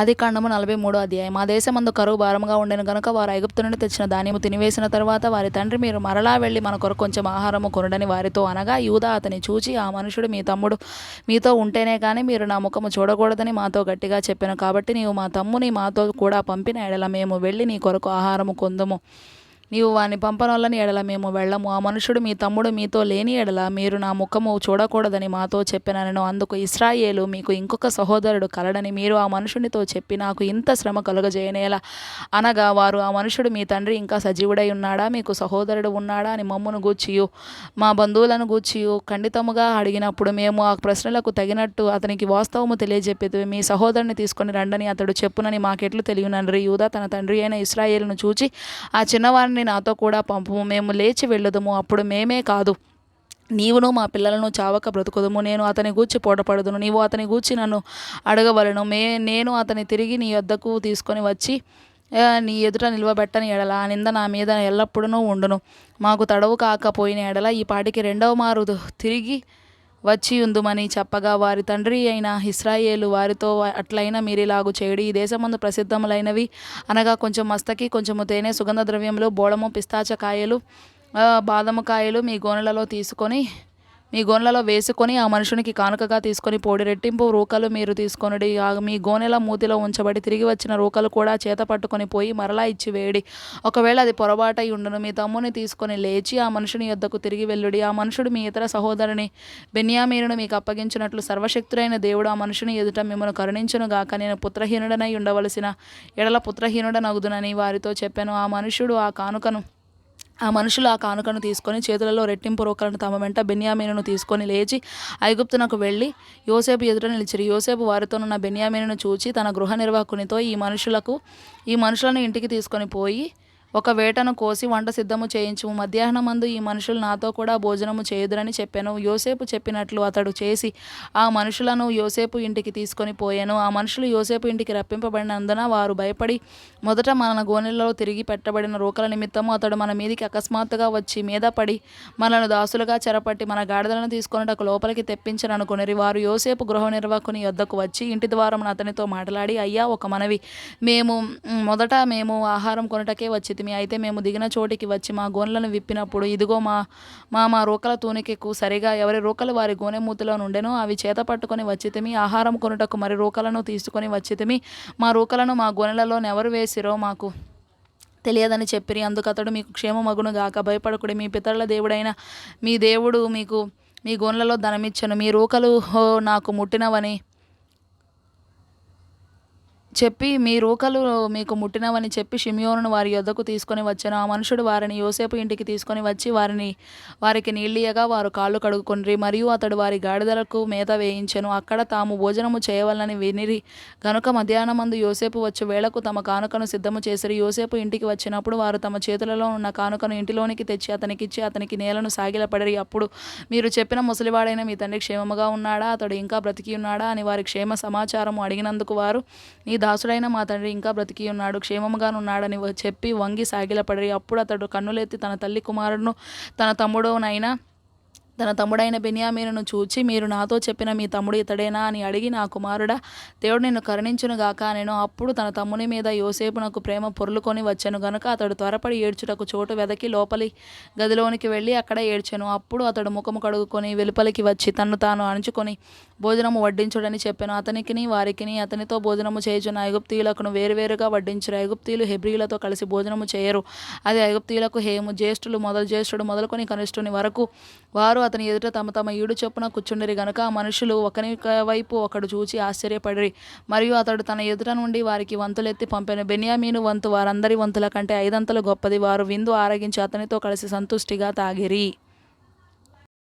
ఆదికాండము 43వ అధ్యాయం. ఆ దేశమందు కరువు భారముగా ఉండెను గనుక వారు ఐగుప్తు నుండి తెచ్చిన ధాన్యము తినివేసిన తరువాత వారి తండ్రి, మీరు మరలా వెళ్ళి మన కొరకు కొంచెం ఆహారము కొనుడని వారితో అనగా, యూదా అతని చూచి, ఆ మనుషుడు మీ తమ్ముడు మీతో ఉంటేనే కానీ మీరు నా ముఖము చూడకూడదని మాతో గట్టిగా చెప్పెను. కాబట్టి నీవు మా తమ్ముని మాతో కూడా పంపిన ఎడల మేము వెళ్ళి నీ కొరకు ఆహారము కొందుము. నీవు వాని పంపనొల్లని ఎడల మేము వెళ్ళము. ఆ మనుషుడు మీ తమ్ముడు మీతో లేని ఎడల మీరు నా ముఖము చూడకూడదని మాతో చెప్పినను. అందుకు ఇశ్రాయేలు, మీకు ఇంకొక సహోదరుడు కలడని మీరు ఆ మనుషునితో చెప్పి నాకు ఇంత శ్రమ కలుగజేయనేలా అనగా, వారు, ఆ మనుషుడు మీ తండ్రి ఇంకా సజీవుడై ఉన్నాడా, మీకు సహోదరుడు ఉన్నాడా అని మమ్మును గూర్చియు మా బంధువులను గూర్చియు ఖండితముగా అడిగినప్పుడు మేము ఆ ప్రశ్నలకు తగినట్టు అతనికి వాస్తవము తెలియజెప్పేది. మీ సహోదరుని తీసుకొని రండని అతడు చెప్పునని మాకెట్లు తెలియనని యూదా తన తండ్రి అయిన ఇశ్రాయేలును చూచి, ఆ చిన్నవారిని నాతో కూడా పంపుము, మేము లేచి వెళ్ళుదుము. అప్పుడు మేమే కాదు, నీవును మా పిల్లలను చావక బ్రతుకుదుము. నేను అతని గూర్చి పోటపడుదును, నీవు అతని గూర్చి నన్ను అడగవలను. నేను అతని తిరిగి నీ యొద్దకు తీసుకొని వచ్చి నీ ఎదుట నిలవబెట్టని ఎడల ఆ నింద నా మీద ఎల్లప్పుడూ ఉండును. మాకు తడవు కాకపోయిన ఎడల ఈ పాటికి రెండవ మారు తిరిగి వచ్చి ఉందుమని చెప్పగా, వారి తండ్రి అయిన ఇశ్రాయేలు వారితో, అట్లయినా మీరిలాగు చేయుడి. ఈ దేశమందు ప్రసిద్ధములైనవి అనగా కొంచెం మస్తకి, కొంచెము తేనె, సుగంధ ద్రవ్యములు, బోళము, పిస్తాచకాయలు, బాదముకాయలు మీ గోనెలలో వేసుకొని ఆ మనుషునికి కానుకగా తీసుకొని పోడి. రెట్టింపు రూకలు మీరు తీసుకొనుడి. మీ గోనెల మూతిలో ఉంచబడి తిరిగి వచ్చిన రూకలు కూడా చేత పట్టుకొని పోయి మరలా ఇచ్చి వేయడి. ఒకవేళ అది పొరపాటై ఉండును, మీ తమ్ముని తీసుకొని లేచి ఆ మనుషుని యొద్దకు తిరిగి వెళ్ళుడి. ఆ మనుషుడు మీ ఇతర సహోదరుని బెన్యామీనును మీకు అప్పగించినట్లు సర్వశక్తుడైన దేవుడు ఆ మనుషుని ఎదుట మిమ్మల్ని కరుణించును గాక. నేను పుత్రహీనుడనై ఉండవలసిన ఎడల పుత్రహీనుడనగుదునని వారితో చెప్పాను. ఆ మనుషులు ఆ కానుకను తీసుకొని చేతులలో రెట్టింపు రోకలను తమ వెంట బెన్యామీనును తీసుకొని లేచి ఐగుప్తునకు వెళ్ళి యోసేపు ఎదుట నిలిచిరి. యోసేపు వారితోనున్న బెన్యామీనును చూచి తన గృహ నిర్వాహకునితో, ఈ మనుషులను ఇంటికి తీసుకొని పోయి ఒక వేటను కోసి వంట సిద్ధము చేయించుము. మధ్యాహ్నమందు ఈ మనుషులు నాతో కూడా భోజనము చేయుదురని చెప్పాను. యోసేపు చెప్పినట్లు అతడు చేసి ఆ మనుషులను యోసేపు ఇంటికి తీసుకొని పోయాను. ఆ మనుషులు యోసేపు ఇంటికి రప్పింపబడినందున వారు భయపడి, మొదట మన గోనెలలో తిరిగి పెట్టబడిన రోకల నిమిత్తము అతడు మన మీదికి అకస్మాత్తుగా వచ్చి మీద పడి మనను దాసులుగా చెరపట్టి మన గాడిదలను తీసుకొనుటకు లోపలికి తెప్పించననుకొనిరి. వారు యోసేపు గృహ నిర్వాహకుని యొద్దకు వచ్చి ఇంటి ద్వారమున అతనితో మాట్లాడి, అయ్యా, ఒక మనవి. మొదట మేము ఆహారం కొనుటకే వచ్చితిమి. అయితే మేము దిగిన చోటికి వచ్చి మా గోనెలను విప్పినప్పుడు ఇదిగో మా రోకల తూనికెకు సరిగా ఎవరి రోకలు వారి గోనె మూతిలో నుండెను అవి చేత పట్టుకొని వచ్చితిమి. ఆహారం కొనుటకు మరి రోకలను తీసుకొని వచ్చితిమి. మా రోకలను మా గోనెలలో ఎవరు వేసిరో మాకు తెలియదని చెప్పిరి. అందుకతడు, మీకు క్షేమమగును గాక, భయపడకుడి. మీ పితరుల దేవుడైన మీ దేవుడు మీకు మీ గోనెలలో ధనమిచ్చను. మీ రోకలు నాకు ముట్టినవని చెప్పి షిమ్యోనును వారి యొద్దకు తీసుకొని వచ్చాను. ఆ మనుషుడు వారిని యోసేపు ఇంటికి తీసుకొని వచ్చి వారికి నీళ్ళియగా వారు కాళ్ళు కడుగుకొనిరి. మరియు అతడు వారి గాడిదలకు మేత వేయించెను. అక్కడ తాము భోజనము చేయవలనని వినిరి గనుక మధ్యాహ్నమందు యోసేపు వచ్చు వేళకు తమ కానుకను సిద్ధము చేసిరి. యోసేపు ఇంటికి వచ్చినప్పుడు వారు తమ చేతులలో ఉన్న కానుకను ఇంటిలోనికి తెచ్చి అతనికిచ్చి అతనికి నేలను సాగిలపడిరి. అప్పుడు, మీరు చెప్పిన ముసలివాడైన మీ తండ్రి క్షేమముగా ఉన్నాడా, అతడు ఇంకా బ్రతికి ఉన్నాడా అని వారి క్షేమ సమాచారము అడిగినందుకు వారు, నీ దాసుడైన మా తండ్రి ఇంకా బ్రతికి ఉన్నాడు, క్షేమముగానున్నాడని చెప్పి వంగి సాగిలపడిరి. అప్పుడు అతడు కన్నులెత్తి తన తల్లి కుమారుడును తన తమ్ముడైన బెన్యామీనును చూచి, మీరు నాతో చెప్పిన మీ తమ్ముడు ఇతడేనా అని అడిగి, నా కుమారుడా, దేవుడు నిన్ను కరుణించును గాక అనెను. అప్పుడు తన తమ్ముని మీద యోసేపునకు ప్రేమ పొర్లుకొని వచ్చెను గనుక అతడు త్వరపడి ఏడ్చుటకు చోటు వెదకి లోపలి గదిలోనికి వెళ్ళి అక్కడ ఏడ్చెను. అప్పుడు అతడు ముఖము కడుగుకొని వెలుపలికి వచ్చి తన్ను తాను అణుచుకొని భోజనము వడ్డించుడని చెప్పెను. అతనికిని వారికిని అతనితో భోజనము చేయుచున్న ఐగుప్తీయులకును వేరువేరుగా వడ్డించురు. ఐగుప్తీయులు హెబ్రీయులతో కలిసి భోజనము చేయరు. అది ఐగుప్తీయులకు హేము. జ్యేష్ఠుడు మొదలుకొని కనిష్ఠుని వరకు వారు అతని ఎదుట తమ తమ ఈడు చొప్పున కూర్చుండిరి గనుక ఆ మనుషులు ఒకని వైపు ఒకడు చూచి ఆశ్చర్యపడిరి. మరియు అతడు తన ఎదుట నుండి వారికి వంతులెత్తి పంపెను. బెన్యామీను వంతు వారందరి వంతుల కంటే 5 అంతలు గొప్పది. వారు విందు ఆరగించి అతనితో కలిసి సంతుష్టిగా తాగిరి.